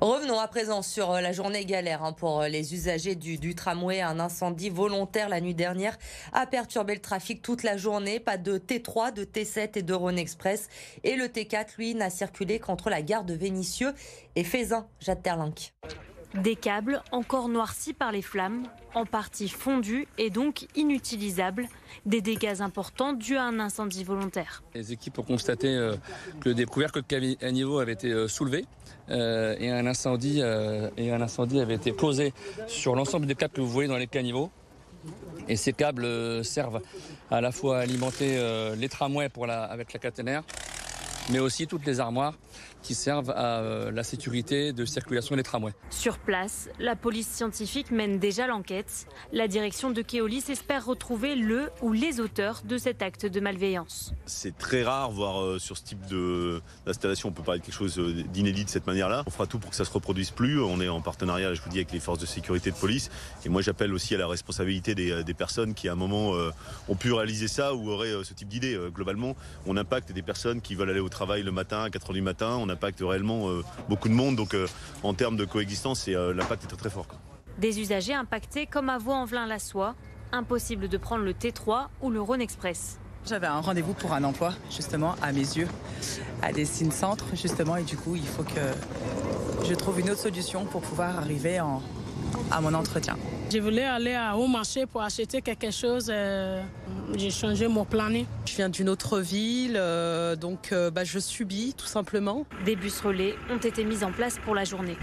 Revenons à présent sur la journée galère pour les usagers du tramway. Un incendie volontaire la nuit dernière a perturbé le trafic toute la journée. Pas de T3, de T7 et de Rhône Express. Et le T4, lui, n'a circulé qu'entre la gare de Vénissieux et Fézin. Jade Terlinck. Des câbles encore noircis par les flammes, en partie fondus et donc inutilisables. Des dégâts importants dus à un incendie volontaire. Les équipes ont constaté que des couvercles de caniveaux avaient été soulevés et un incendie avait été posé sur l'ensemble des câbles que vous voyez dans les caniveaux. Et ces câbles servent à la fois à alimenter les tramways avec la caténaire, mais aussi toutes les armoires qui servent à la sécurité de circulation des tramways. Sur place, la police scientifique mène déjà l'enquête. La direction de Keolis espère retrouver le ou les auteurs de cet acte de malveillance. C'est très rare, voire sur ce type d'installation, on peut parler de quelque chose d'inédit de cette manière-là. On fera tout pour que ça ne se reproduise plus. On est en partenariat, je vous dis, avec les forces de sécurité de police. Et moi, j'appelle aussi à la responsabilité des personnes qui, à un moment, ont pu réaliser ça ou auraient ce type d'idée. Globalement, on impacte des personnes qui veulent aller au travail le matin, à 4h du matin. On impacte réellement beaucoup de monde. Donc, en termes de coexistence, l'impact est très, très fort. Des usagers impactés comme à Vaux-en-Velin-la-Soie. Impossible de prendre le T3 ou le Rhône Express. J'avais un rendez-vous pour un emploi, justement, à mes yeux, à Dessine Centre, justement, et du coup, il faut que je trouve une autre solution pour pouvoir arriver à mon entretien. Je voulais aller au marché pour acheter quelque chose. J'ai changé mon planning. Je viens d'une autre ville, donc je subis tout simplement. Des bus relais ont été mis en place pour la journée.